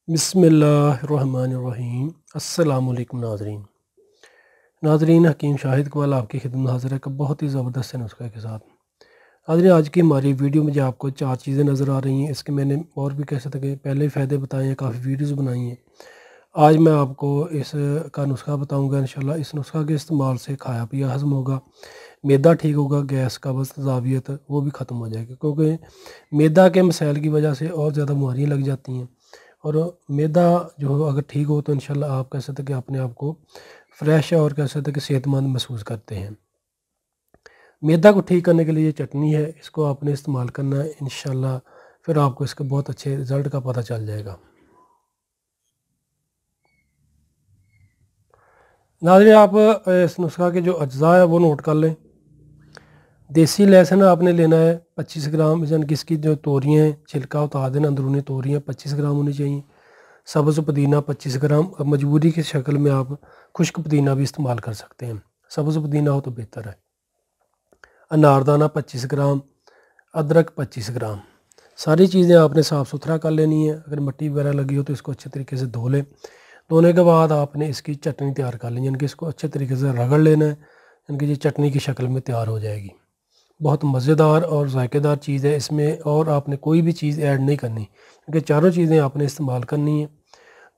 बिस्मिल्लाहिर्रहमानिर्रहीम। अस्सलाम वालेकुम नाज़रीन हकीम शाहिद इकबाल आपकी खिदमत हाज़िर है एक बहुत ही ज़बरदस्त से नुस्खे के साथ। नाज़रीन आज की हमारी वीडियो में जो आपको 4 चीज़ें नज़र आ रही हैं, इसके मैंने और भी कह सकते कि पहले ही फ़ायदे बताए हैं, काफ़ी वीडियोज़ बनाई हैं। आज मैं आपको इस का नुस्खा बताऊँगा इंशाल्लाह। इस नुस्खा के इस्तेमाल से खाया पिया हज़म होगा, मैदा ठीक होगा, गैस कब्ज़ तेज़ाबियत वो भी ख़त्म हो जाएगी, क्योंकि मैदा के मसाइल की वजह से और ज़्यादा बीमारियाँ लग जाती हैं। और मैदा जो हो अगर ठीक हो तो इंशाल्लाह आप कह सकते हैं कि अपने आप को फ्रेश और कह सकते हैं कि सेहतमंद महसूस करते हैं। मैदा को ठीक करने के लिए ये चटनी है, इसको आपने इस्तेमाल करना है इंशाल्लाह, फिर आपको इसके बहुत अच्छे रिज़ल्ट का पता चल जाएगा। नाज़रीन आप इस नुस्खा के जो अज्जा है वो नोट कर लें। देसी लहसुन आपने लेना है 25 ग्राम, यानी कि इसकी जो तोरियाँ हैं छिलका उतार देना, अंदरूनी तोरियाँ 25 ग्राम होनी चाहिए। सब्ज़ पुदीना 25 ग्राम, अब मजबूरी की शक्ल में आप खुश्क पुदीना भी इस्तेमाल कर सकते हैं, सब्ज़ पुदीना हो तो बेहतर है। अनारदाना 25 ग्राम, अदरक 25 ग्राम। सारी चीज़ें आपने साफ़ सुथरा कर लेनी है। अगर मिट्टी वगैरह लगी हो तो इसको अच्छे तरीके से धो लें। धोने के बाद आपने इसकी चटनी तैयार कर लेनी, यानी कि इसको अच्छे तरीके से रगड़ लेना है, यानी कि ये चटनी की शक्ल में तैयार हो जाएगी। बहुत मज़ेदार और ज़ायकेदार चीज़ है, इसमें और आपने कोई भी चीज़ ऐड नहीं करनी, क्योंकि चारों चीज़ें आपने इस्तेमाल करनी है।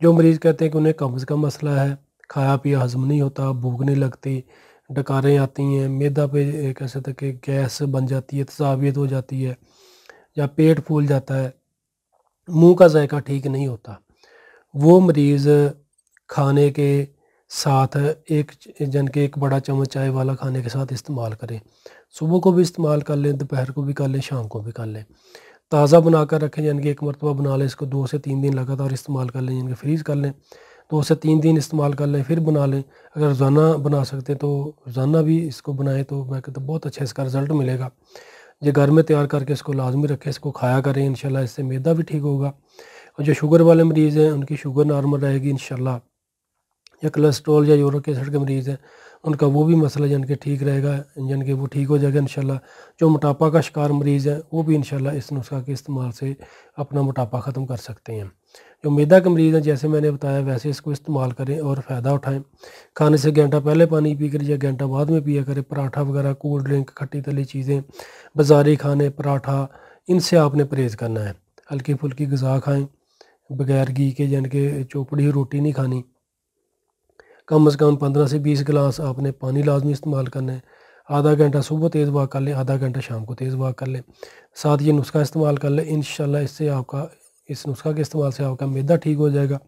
जो मरीज़ कहते हैं कि उन्हें कब्ज़ का मसला है, खाया पिया हज़म नहीं होता, भूख नहीं लगती, डकारें आती हैं, मैदा पे कह सकते हैं कि गैस बन जाती है, तेज़ाबियत हो जाती है या पेट फूल जाता है, मुँह का जायका ठीक नहीं होता, वो मरीज़ खाने के साथ एक जन के एक बड़ा चम्मच चाय वाला खाने के साथ इस्तेमाल करें। सुबह को भी इस्तेमाल कर लें, दोपहर को भी कर लें, शाम को भी कर लें। ताज़ा बना कर रखें, यानी कि एक मरतबा बना लें, इसको 2 से 3 दिन लगातार इस्तेमाल कर लें, यानी कि फ्रीज़ कर लें, 2 से 3 दिन इस्तेमाल कर लें, फिर बना लें। अगर रोज़ाना बना सकते हैं तो रोज़ाना भी इसको बनाएँ, तो मैं कहता हूँ बहुत अच्छा इसका रिज़ल्ट मिलेगा। ये घर में तैयार करके इसको लाज़मी रखें, इसको खाया करें, इंशाल्लाह इससे मैदा भी ठीक होगा। और जो शुगर वाले मरीज़ हैं उनकी शुगर नॉर्मल रहेगी इंशाल्लाह, या कोलेस्ट्रॉल या यूरिक एसिड के मरीज़ हैं उनका वो भी मसला यानी कि ठीक रहेगा, यानी कि वो ठीक हो जाएगा इंशाल्लाह। जो मोटापा का शिकार मरीज़ हैं वो भी इंशाल्लाह इस नुस्खा के इस्तेमाल से अपना मोटापा ख़त्म कर सकते हैं। जो मैदा के मरीज़ हैं जैसे मैंने बताया वैसे इसको इस्तेमाल करें और फ़ायदा उठाएँ। खाने से घंटा पहले पानी पी कर या घंटा बाद में पिया करें। पराठा वगैरह, कोल्ड ड्रिंक, खट्टी तली चीज़ें, बाज़ारी खाने, पराठा, इनसे आपने परहेज़ करना है। हल्की फुल्की ग़िज़ा खाएँ, बगैर घी के, यानी कि चोपड़ी हुई रोटी नहीं खानी। कम से कम 15 से 20 गिलास आपने पानी लाज़मी इस्तेमाल करना है। आधा घंटा सुबह तेज़ वाक कर लें, आधा घंटा शाम को तेज़ वाक कर लें। साथ ये नुस्खा इस्तेमाल कर लें, इंशाल्लाह इससे आपका इस नुस्खा के इस्तेमाल से आपका मैदा ठीक हो जाएगा।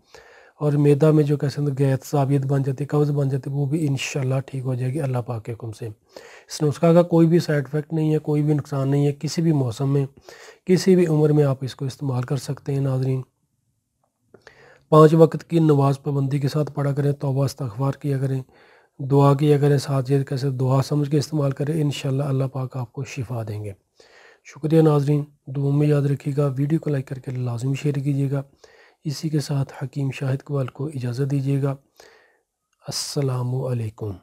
और मैदा में जो कैसे गैस तेज़ाबियत बन जाती है, कब्ज़ बन जाती है, वो भी इंशाल्लाह ठीक हो जाएगी अल्लाह पाक के हुक्म से। इस नुस्खा का कोई भी साइड इफ़ेक्ट नहीं है, कोई भी नुकसान नहीं है। किसी भी मौसम में, किसी भी उम्र में आप इसको इस्तेमाल कर सकते हैं नाज़रीन। 5 वक़्त की नमाज़ पाबंदी के साथ पढ़ा करें, तौबा इस्तग़फ़ार किया करें, दुआ किया करें, साथ ये कैसे दुआ समझ के इस्तेमाल करें, इंशाल्लाह अल्लाह पाक आपको शिफ़ा देंगे। शुक्रिया नाज़रीन, दुआ में याद रखिएगा, वीडियो को लाइक करके लाज़मी शेयर कीजिएगा। इसी के साथ हकीम शाहिद इकबाल को इजाज़त दीजिएगा। अस्सलामु अलैकुम।